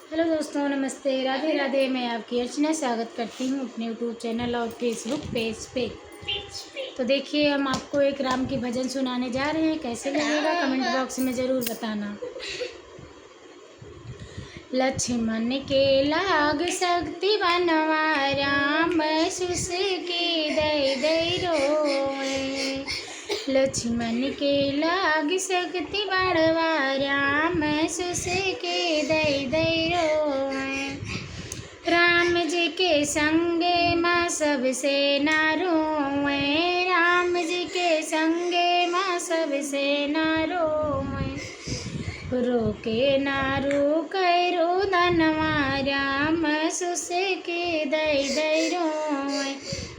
Hello दोस्तों, नमस्ते, राधे राधे। मैं आपकी अर्चना स्वागत करती हूँ अपने यूट्यूब चैनल और फेसबुक पेज पे। तो देखिए, हम आपको एक राम की भजन सुनाने जा रहे हैं। कैसे लगेगा कमेंट बॉक्स में ज़रूर बताना। लक्ष्मण के लाग शक्ति बनवा, राम सुस की दई दई रोए। लक्ष्मण के लाग शक्ति बढ़वा, राम सुस के दई दई रोए। राम जी के संगे माँ सबसे ना रोए, राम जी के संगे माँ सबसे ना रोए। रोके ना रोकै रोदनवा, राम सुस के दई दई रोए।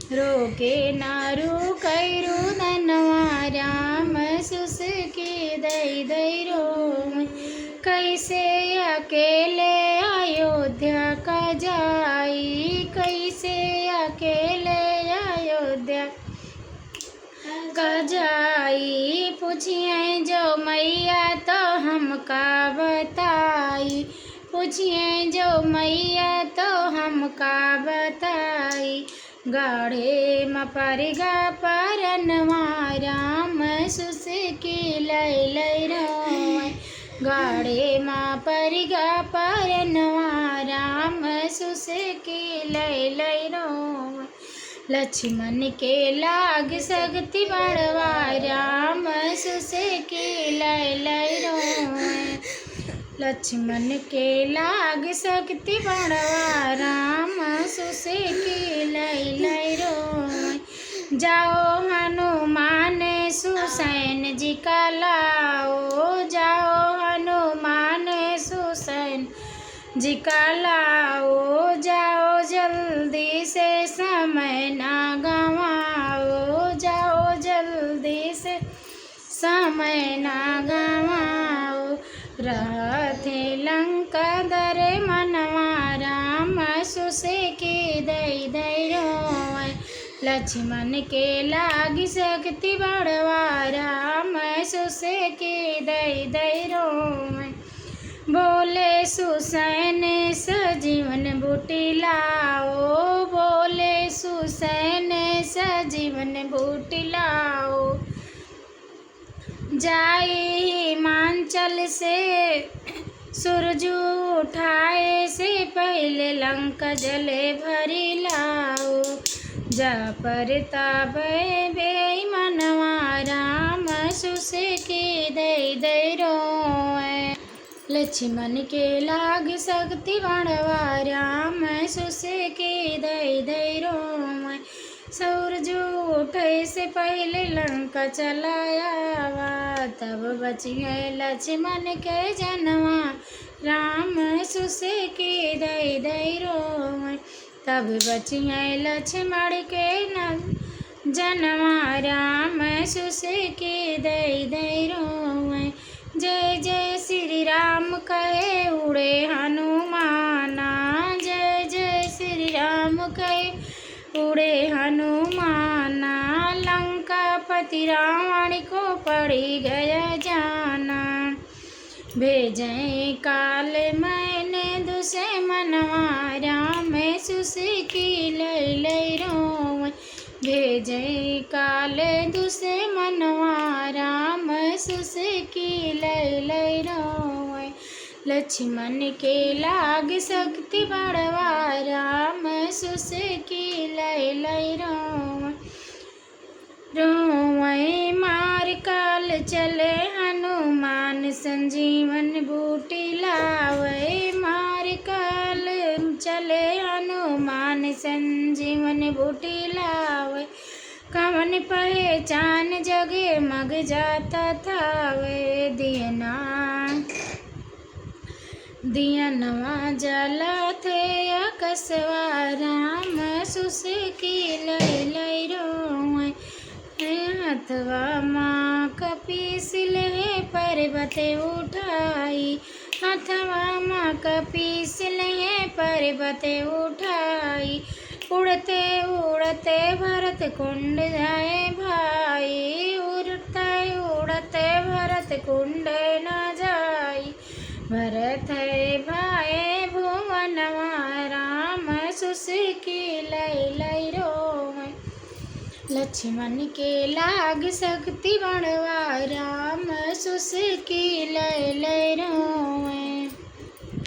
रोके ना रोकै रोदनवा, राम सुस के दई दई रोए। कैसे अकेले अयोध्या का जाई, कैसे अकेले अयोध्या का जाई। पूछिए जो मैया तो हमका बताई, पूछिए जो मैया तो हमका बताई। गाढ़े में परिगा परनवा, राम सुस की लई लई रोए। गाढ़े माँ परिगा परनवा, राम सुस की लई लई रोए। लक्ष्मण के लाग शक्ति बढ़वा, राम सुस की लई लई रोए। लक्ष्मण के लाग शक्ति बढ़वा, राम सुस की लई लई रोए। जाओ हनुमान सुसैन जी का लाओ, जाओ हनुमान सुसैन जी का लाओ। जाओ जल्दी से समय ना गवाओ, जाओ जल्दी से समय ना गवाओ। रहते लंका दरे मनवा, राम सुस की दई दई रोए। लक्ष्मण के लाग शक्ति बढ़वा, राम सुस की दई दई रोए। बोले सुसैन सजीवन बूटी लाओ, बोले सुसैन सजीवन बूटी लाओ। जाए हिमांचल से सूरज उठाए से पहले लंका जले भरी लाओ। जा परताप बेईमानवा, राम सुस की दई दई रोए। लक्ष्मण के लाग शक्ति बढ़वा, राम सुस की दई दई रोए। सूरज उठे से पहले लंका चलायावा, तब बच गए लक्ष्मण के जनवा, राम सुस की दई दई रोए। तब बच गए लक्ष्मण के जनवा, राम सुस की दई दई रोए। जय जय श्री राम कहे उड़े हनुमाना, जय जय श्री राम कहे उड़े हनुमाना। लंकापति रावण को पड़ी गया जाना, भेजे काल मैंने दुश्मनवा, राम सुस की लई लई रोए। भेजे काल दुश्मनवा, राम सुस की लई लई रोए। लक्ष्मण के लाग शक्ति बढ़वा, राम सुस की लई लई रोए। रोए मार काल चले हनुमान, संजीवन बूटी लावे। मार काल चले हनुमान, संजीवन बूटी लावे। कवन पहचान जगे मग जाता थावे। दियनवा जला थे अकसवा, राम सुस की लई लई रोए। हथवा माँ कपीसिल है पर्वत उठाई, हथवा माँ कपीसिल है पर्वत उठाई। उड़ते उड़ते भरत कुंड जाए भाई, उड़ते उड़ते भरत कुंड न जाई। भरत भाई सुसकी लय लय रोवे। लक्ष्मण के लाग शक्ति बणवा राम सुसकी लय लय